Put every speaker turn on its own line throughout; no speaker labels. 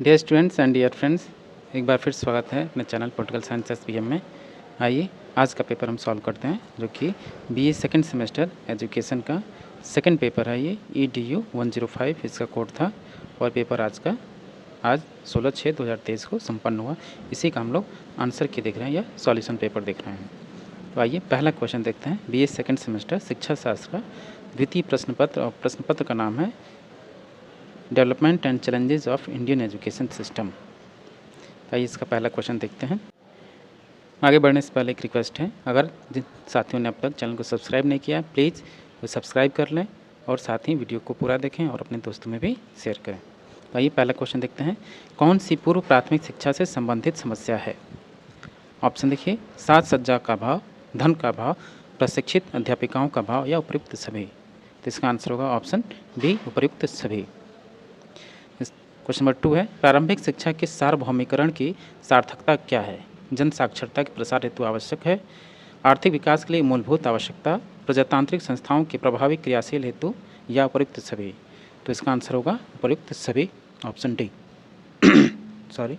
Dear students and dear friends, एक बार फिर स्वागत है अपने चैनल पॉलिटिकल साइंस एसपीएम में। आइए आज का पेपर हम सॉल्व करते हैं, जो कि बीए सेकंड सेमेस्टर एजुकेशन का सेकंड पेपर है। ये EDU 105 इसका कोड था और पेपर आज 16/6/2023 को संपन्न हुआ। इसी का हम लोग आंसर की देख रहे हैं या सॉल्यूशन पेपर देख रहे हैं। तो आइए पहला क्वेश्चन देखते हैं। बीए सेकंड सेमेस्टर शिक्षा शास्त्र का द्वितीय प्रश्न पत्र, और प्रश्न पत्र का नाम है development and challenges of Indian education system. आइए इसका पहला क्वेश्चन देखते हैं। आगे बढ़ने से पहले एक रिक्वेस्ट है, अगर जिन साथियों ने अब तक चैनल को सब्सक्राइब नहीं किया प्लीज़ वो सब्सक्राइब कर लें और साथ ही वीडियो को पूरा देखें और अपने दोस्तों में भी शेयर करें। तो आइए पहला क्वेश्चन देखते हैं। कौन सी पूर्व प्राथमिक शिक्षा से संबंधित समस्या है? ऑप्शन देखिए, साज सज्जा का भाव, धन का भाव, प्रशिक्षित अध्यापिकाओं का भाव या उपयुक्त सभी। तो इसका आंसर होगा ऑप्शन बी, उपयुक्त सभी। क्वेश्चन नंबर 2 है, प्रारंभिक शिक्षा के सार्वभौमिकरण की सार्थकता क्या है? जन साक्षरता के प्रसार हेतु आवश्यक है, आर्थिक विकास के लिए मूलभूत आवश्यकता, प्रजातांत्रिक संस्थाओं के प्रभावी क्रियाशील हेतु या उपयुक्त सभी। तो इसका आंसर होगा उपयुक्त सभी, option D. Sorry.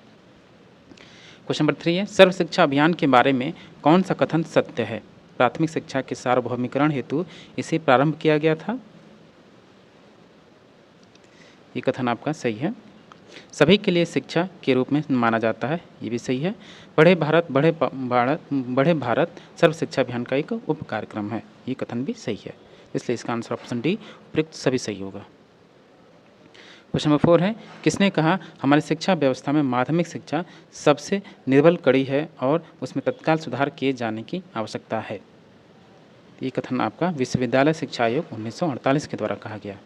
Question number 3 है, सर्व शिक्षा अभियान के बारे में कौन सा कथन सत्य है? प्राथमिक शिक्षा के सार्वभौमिकरण हेतु इसे प्रारंभ किया गया था। ये कथन आपका सही है। सभी के लिए शिक्षा के रूप में माना जाता है, ये भी सही है। बढ़े भारत सर्व शिक्षा अभियान का एक उप कार्यक्रम है, ये कथन भी सही है। इसलिए इसका आंसर ऑप्शन डी, उपयुक्त सभी सही होगा। क्वेश्चन नंबर 4 है, किसने कहा हमारी शिक्षा व्यवस्था में माध्यमिक शिक्षा सबसे निर्बल कड़ी है और उसमें तत्काल सुधार किए जाने की आवश्यकता है? ये कथन आपका विश्वविद्यालय शिक्षा आयोग 1948 के द्वारा कहा गया।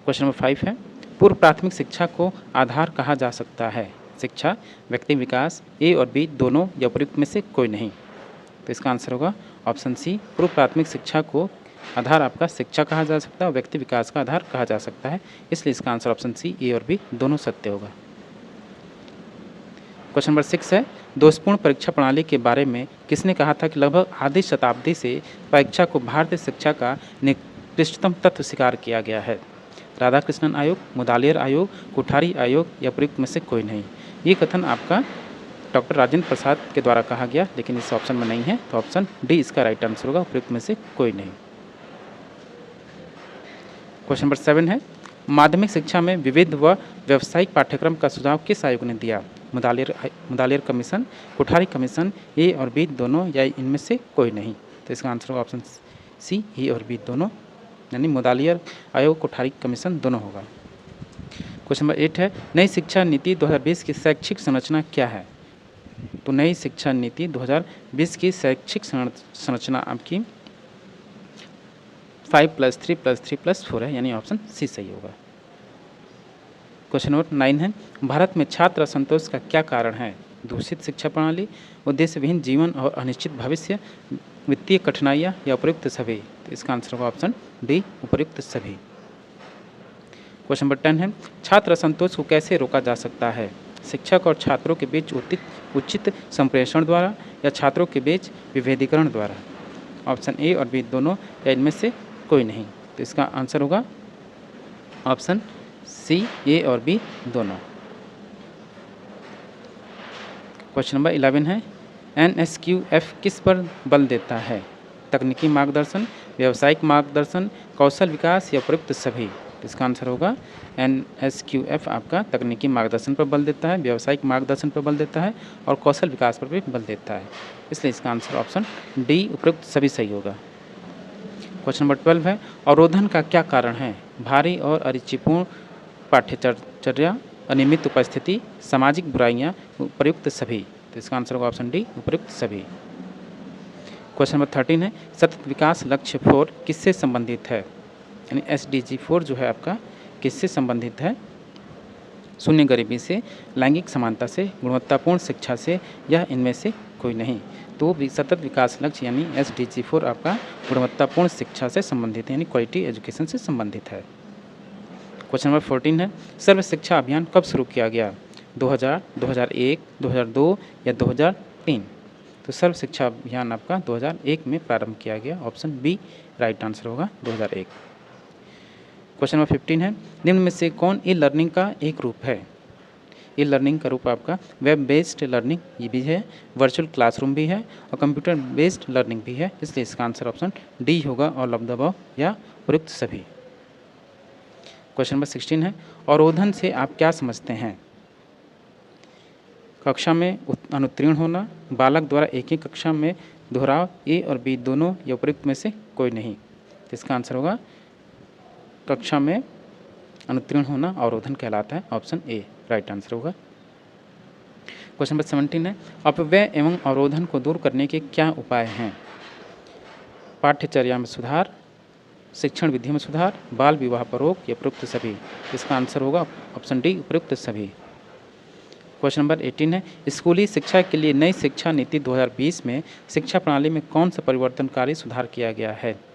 क्वेश्चन नंबर 5 है, पूर्व प्राथमिक शिक्षा को आधार कहा जा सकता है? शिक्षा, व्यक्ति विकास, ए और बी दोनों या उपयुक्त में से कोई नहीं। तो इसका आंसर होगा ऑप्शन सी, पूर्व प्राथमिक शिक्षा को आधार आपका शिक्षा कहा जा सकता है और व्यक्ति विकास का आधार कहा जा सकता है। इसलिए इसका आंसर ऑप्शन सी, ए और बी दोनों सत्य होगा। क्वेश्चन नंबर 6 है, दोषपूर्ण परीक्षा प्रणाली के बारे में किसने कहा था कि लगभग आधी शताब्दी से परीक्षा को भारतीय शिक्षा का निकृष्टतम तत्व स्वीकार किया गया है? राधाकृष्णन आयोग, मुदालियर आयोग, कोठारी आयोग या उपयुक्त में से कोई नहीं। ये कथन आपका डॉक्टर राजेंद्र प्रसाद के द्वारा कहा गया, लेकिन इस ऑप्शन में नहीं है, तो ऑप्शन डी इसका राइट आंसर होगा, उपयुक्त में से कोई नहीं। क्वेश्चन नंबर 7 है, माध्यमिक शिक्षा में विविध व व्यावसायिक पाठ्यक्रम का सुझाव किस आयोग ने दिया? मुदालियर कमीशन, कोठारी कमीशन, ए और बी दोनों या इनमें से कोई नहीं। तो इसका आंसर होगा ऑप्शन सी, ए और बी दोनों, यानी मुदालियर आयोग, कोठारी कमीशन दोनों होगा। क्वेश्चन नंबर 8 है, नई शिक्षा नीति 2020 की शैक्षिक संरचना क्या है? तो नई शिक्षा नीति 2020 की शैक्षिक संरचना आपकी 5+3+3+4 है, यानी ऑप्शन सी सही होगा। क्वेश्चन नंबर 9 है, भारत में छात्र असंतोष का क्या कारण है? दूषित शिक्षा प्रणाली, उद्देश्यविहीन जीवन और अनिश्चित भविष्य, वित्तीय कठिनाइयाँ या उपयुक्त सभी। तो इसका आंसर होगा ऑप्शन डी, उपयुक्त सभी। क्वेश्चन नंबर 10 है, छात्र असंतोष को कैसे रोका जा सकता है? शिक्षक और छात्रों के बीच उचित संप्रेषण द्वारा या छात्रों के बीच विभेदीकरण द्वारा? ऑप्शन ए और बी दोनों या इनमें से कोई नहीं। तो इसका आंसर होगा ऑप्शन सी, ए और बी दोनों। क्वेश्चन नंबर 11 है, NSQF किस पर बल देता है? तकनीकी मार्गदर्शन, व्यावसायिक मार्गदर्शन, कौशल विकास या उपयुक्त सभी? इसका आंसर होगा NSQF आपका तकनीकी मार्गदर्शन पर बल देता है, व्यावसायिक मार्गदर्शन पर बल देता है और कौशल विकास पर भी बल देता है। इसलिए इसका आंसर ऑप्शन डी, उपयुक्त सभी सही होगा। क्वेश्चन नंबर 12 है, अवरोधन का क्या कारण है? भारी और अरुचिपूर्ण पाठ्यचर्या, अनियमित उपस्थिति, सामाजिक बुराइयाँ, उपयुक्त सभी? तो इसका आंसर होगा ऑप्शन डी, उपयुक्त सभी। क्वेश्चन नंबर 13 है, सतत विकास लक्ष्य 4 किससे संबंधित है? यानी SDG 4 जो है आपका किससे संबंधित है? शून्य गरीबी से, लैंगिक समानता से, गुणवत्तापूर्ण शिक्षा से या इनमें से कोई नहीं। तो सतत विकास लक्ष्य यानी SDG 4 आपका गुणवत्तापूर्ण शिक्षा से संबंधित है, यानी क्वालिटी एजुकेशन से संबंधित है। क्वेश्चन नंबर 14 है, सर्व शिक्षा अभियान कब शुरू किया गया? 2000, 2001, 2002 या 2003? तो सर्व शिक्षा अभियान आपका 2001 में प्रारंभ किया गया, ऑप्शन बी राइट आंसर होगा 2001। क्वेश्चन नंबर 15 है, निम्न में से कौन ई लर्निंग का एक रूप है? ई लर्निंग का रूप आपका वेब बेस्ड लर्निंग ये भी है, वर्चुअल क्लासरूम भी है और कंप्यूटर बेस्ड लर्निंग भी है, इसलिए इसका आंसर ऑप्शन डी होगा, ऑल ऑफ द अबव या उपयुक्त सभी। क्वेश्चन नंबर 16 है, अवरोधन से आप क्या समझते हैं? कक्षा में अनुत्तीर्ण होना, बालक द्वारा एक ही कक्षा में दोहराव, ए और बी दोनों या उपयुक्त में से कोई नहीं। तो इसका आंसर होगा कक्षा में अनुत्तीर्ण होना अवरोधन कहलाता है, ऑप्शन ए राइट आंसर होगा। क्वेश्चन नंबर 17 है, अपव्यय एवं अवरोधन को दूर करने के क्या उपाय हैं? पाठ्यचर्या में सुधार, शिक्षण विधि में सुधार, बाल विवाह पर रोक या उपयुक्त सभी। इसका आंसर होगा ऑप्शन डी उपयुक्त सभी। क्वेश्चन नंबर 18 है, स्कूली शिक्षा के लिए नई शिक्षा नीति 2020 में शिक्षा प्रणाली में कौन सा परिवर्तनकारी सुधार किया गया है?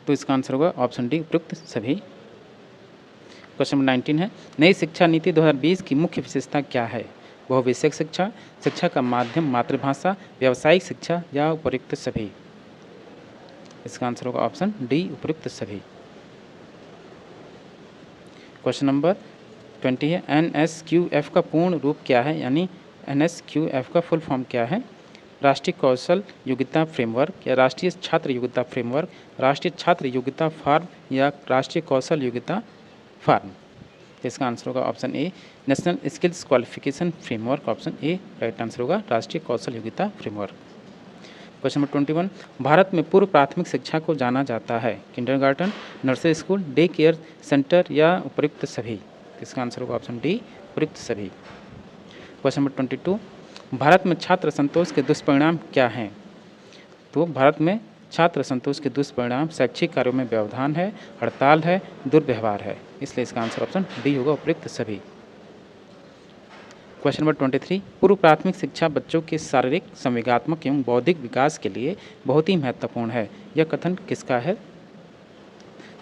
तो इसका आंसर होगा ऑप्शन डी उपयुक्त सभी। क्वेश्चन नंबर 19 है, नई शिक्षा नीति 2020 की मुख्य विशेषता क्या है? बहुविषयक शिक्षा, शिक्षा का माध्यम मातृभाषा, व्यावसायिक शिक्षा या उपयुक्त सभी। इसका आंसर होगा ऑप्शन डी उपयुक्त सभी। क्वेश्चन नंबर 20 है, NSQF का पूर्ण रूप क्या है, यानी NSQF का फुल फॉर्म क्या है? राष्ट्रीय कौशल योग्यता फ्रेमवर्क या राष्ट्रीय छात्र योग्यता फ्रेमवर्क, राष्ट्रीय छात्र योग्यता फॉर्म या राष्ट्रीय कौशल योग्यता फॉर्म। इसका आंसर होगा option A national skills qualification framework, option A right answer होगा राष्ट्रीय कौशल योग्यता फ्रेमवर्क। क्वेश्चन नंबर 21, भारत में पूर्व प्राथमिक शिक्षा को जाना जाता है kindergarten, nursery school, day care centre या उपयुक्त सभी। इसका आंसर होगा ऑप्शन डी उपयुक्त सभी। क्वेश्चन नंबर 22, भारत में छात्र असंतोष के दुष्परिणाम क्या हैं? तो भारत में छात्र असंतोष के दुष्परिणाम शैक्षिक कार्यों में व्यवधान है, हड़ताल है, दुर्व्यवहार है, इसलिए इसका आंसर ऑप्शन डी होगा उपयुक्त सभी। क्वेश्चन नंबर 23, पूर्व प्राथमिक शिक्षा बच्चों के शारीरिक, संवेगात्मक एवं बौद्धिक विकास के लिए बहुत ही महत्वपूर्ण है, यह कथन किसका है?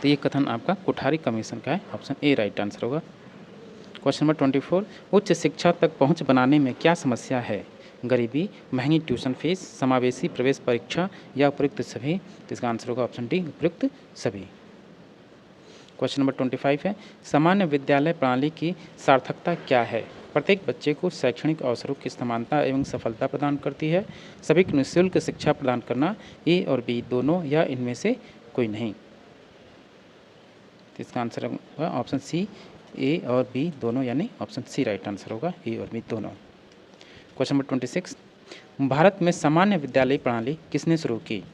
तो ये कथन आपका कोठारी कमीशन का है, ऑप्शन ए राइट आंसर होगा। क्वेश्चन नंबर 24, उच्च शिक्षा तक पहुंच बनाने में क्या समस्या है? गरीबी, महंगी ट्यूशन फीस, समावेशी प्रवेश परीक्षा या उपयुक्त सभी। तो इसका आंसर होगा ऑप्शन डी उपयुक्त सभी। क्वेश्चन नंबर 25 है, सामान्य विद्यालय प्रणाली की सार्थकता क्या है? प्रत्येक बच्चे को शैक्षणिक अवसरों की समानता एवं सफलता प्रदान करती है, सभी को निःशुल्क शिक्षा प्रदान करना, ए और बी दोनों या इनमें से कोई नहीं। तो इसका आंसर होगा ऑप्शन सी ए और बी दोनों, यानी ऑप्शन सी राइट आंसर होगा ए और बी दोनों। क्वेश्चन नंबर 26, भारत में सामान्य विद्यालय प्रणाली किसने शुरू की?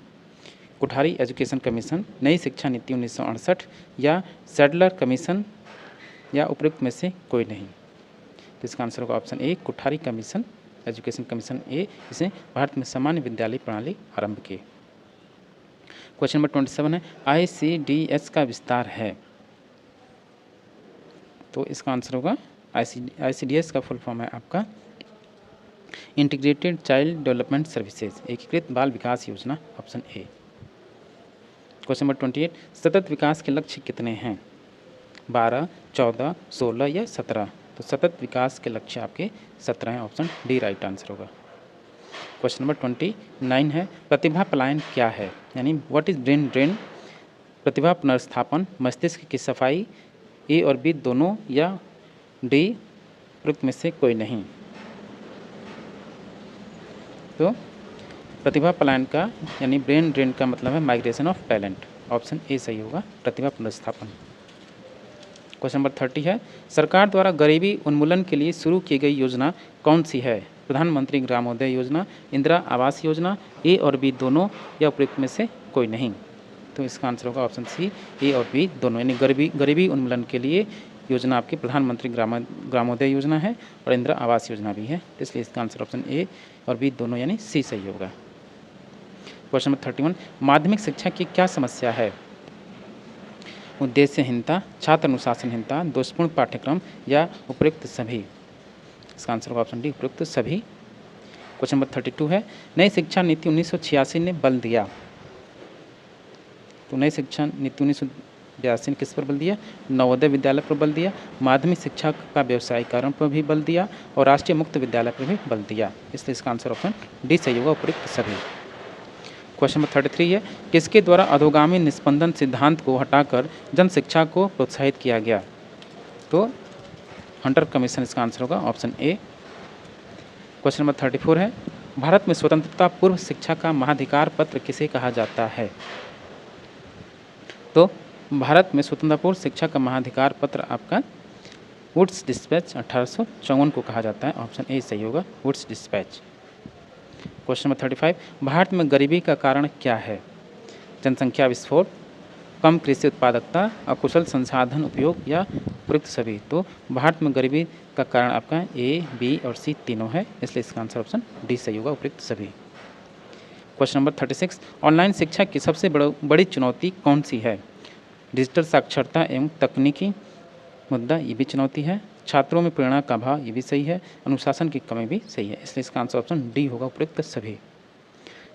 कोठारी एजुकेशन कमीशन, नई शिक्षा नीति 1968 या सैडलर कमीशन या उपयुक्त में से कोई नहीं। तो इसका आंसर होगा option A Kothari commission, education commission A, इसे भारत में सामान्य विद्यालय प्रणाली आरंभ की। क्वेश्चन नंबर 27 है, ICDS का विस्तार है? तो इसका आंसर होगा ICDS का फुल फॉर्म है आपका इंटीग्रेटेड चाइल्ड डेवलपमेंट सर्विसेज, एकीकृत बाल विकास योजना, ऑप्शन ए। क्वेश्चन नंबर 28, सतत विकास के लक्ष्य कितने हैं? 12, 14, 16 या 17। तो सतत विकास के लक्ष्य आपके 17 हैं, ऑप्शन डी राइट आंसर होगा। क्वेश्चन नंबर 29 है, प्रतिभा पलायन क्या है, यानी व्हाट इज ब्रेन ड्रेन? प्रतिभा पुनर्स्थापन, मस्तिष्क की सफाई, ए और बी दोनों या डी उपयुक्त में से कोई नहीं। तो प्रतिभा पलायन का यानी ब्रेन ड्रेन का मतलब है migration of talent, option A सही होगा प्रतिभा पुनर्स्थापन। क्वेश्चन नंबर 30 है, सरकार द्वारा गरीबी उन्मूलन के लिए शुरू की गई योजना कौन सी है? प्रधानमंत्री ग्रामोदय योजना, इंदिरा आवास योजना, ए और बी दोनों या उपयुक्त में से कोई नहीं। तो इसका आंसर होगा ऑप्शन सी ए और बी दोनों, यानी गरीबी उन्मूलन के लिए योजना आपकी प्रधानमंत्री ग्रामोदय योजना है और इंदिरा आवास योजना भी है, इसलिए इसका आंसर ऑप्शन ए और बी दोनों यानी सी सही होगा। क्वेश्चन नंबर 31, माध्यमिक शिक्षा की क्या समस्या है? उद्देश्यहीनता, छात्र अनुशासनहीनता, दोषपूर्ण पाठ्यक्रम या उपयुक्त सभी। इसका आंसर होगा ऑप्शन डी उपयुक्त सभी। क्वेश्चन नंबर 32 है, नई शिक्षा नीति 1986 ने बल दिया। तो नई शिक्षा नीति 1982 ने किस पर बल दिया? नवोदय विद्यालय पर बल दिया, माध्यमिक शिक्षा का व्यवसायीकरण पर भी बल दिया और राष्ट्रीय मुक्त विद्यालय पर भी बल दिया, इसलिए इसका आंसर ऑप्शन डी सही होगा उपयुक्त सभी। क्वेश्चन नंबर 33 है, किसके द्वारा अधोगामी निस्पंदन सिद्धांत को हटाकर जन शिक्षा को प्रोत्साहित किया गया? तो हंटर कमीशन इसका आंसर होगा ऑप्शन ए। क्वेश्चन नंबर 34 है, भारत में स्वतंत्रता पूर्व शिक्षा का महाधिकार पत्र किसे कहा जाता है? तो भारत में स्वतंत्रता पूर्व शिक्षा का महाधिकार पत्र आपका वुड्स डिस्पैच 1854 को कहा जाता है। ऑप्शन ए सही होगा, woods dispatch. Question number 35, Bharat में गरीबी का कारण क्या है? जनसंख्या विस्फोट, कम कृषि उत्पादकता, अकुशल संसाधन उपयोग या उपयुक्त सभी? तो भारत में गरीबी का कारण आपका ए, बी और सी तीनों है, इसलिए इसका आंसर ऑप्शन डी सही होगा, उपयुक्त सभी। क्वेश्चन नंबर 36, ऑनलाइन शिक्षा की सबसे बड़ी चुनौती कौन सी है? डिजिटल साक्षरता एवं तकनीकी मुद्दा, ये भी चुनौती है। छात्रों में प्रेरणा का अभाव, ये भी सही है। अनुशासन की कमी भी सही है, इसलिए इसका आंसर ऑप्शन डी होगा, उपयुक्त सभी।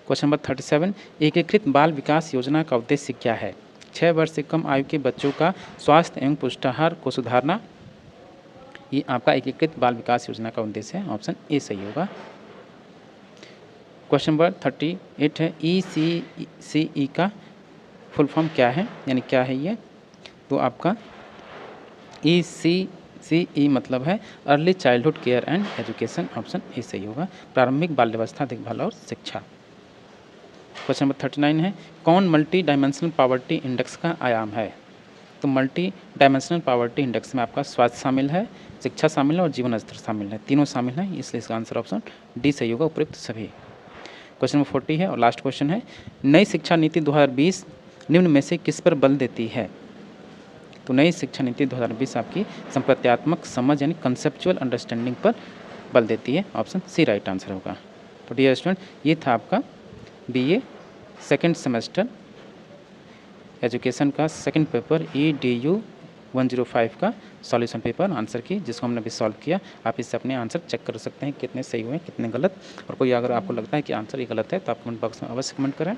क्वेश्चन नंबर 37, एकीकृत बाल विकास योजना का उद्देश्य क्या है? 6 वर्ष से कम आयु के बच्चों का स्वास्थ्य एवं पुष्टाहार को सुधारना, ये आपका एकीकृत बाल विकास योजना का उद्देश्य है। ऑप्शन ए सही होगा। क्वेश्चन नंबर 38 है, ECCE का फुल फॉर्म क्या है, यानी क्या है ये? तो आपका ECCE मतलब है early childhood care and education. Option A सही होगा, प्रारंभिक बाल्यावस्था देखभाल और शिक्षा। क्वेश्चन नंबर 39 है, कौन मल्टी डायमेंशनल पॉवर्टी इंडेक्स का आयाम है? तो मल्टी डायमेंशनल पॉवर्टी इंडेक्स में आपका स्वास्थ्य शामिल है, शिक्षा शामिल है और जीवन स्तर शामिल है, तीनों शामिल है, इसलिए इसका आंसर ऑप्शन डी सही होगा, उपयुक्त सभी। क्वेश्चन नंबर 40 है और लास्ट क्वेश्चन है, नई शिक्षा नीति 2020 निम्न में से किस पर बल देती है? तो नई शिक्षा नीति 2020 आपकी संप्रत्यात्मक समझ यानी कंसेप्चुअल अंडरस्टैंडिंग पर बल देती है। ऑप्शन सी राइट आंसर होगा। तो डियर स्टूडेंट, ये था आपका BA सेकेंड सेमेस्टर एजुकेशन का सेकंड पेपर EDU 105 का सॉल्यूशन पेपर आंसर की, जिसको हमने अभी सॉल्व किया। आप इससे अपने आंसर चेक कर सकते हैं कितने सही हुए कितने गलत, और कोई अगर आपको लगता है कि आंसर ये गलत है तो आप कमेंट बॉक्स में अवश्य कमेंट करें।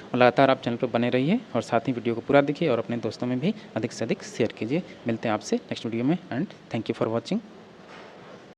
और लगातार आप चैनल पर बने रहिए और साथ ही वीडियो को पूरा देखिए और अपने दोस्तों में भी अधिक से अधिक शेयर कीजिए। मिलते हैं आपसे नेक्स्ट वीडियो में, and thank you for watching.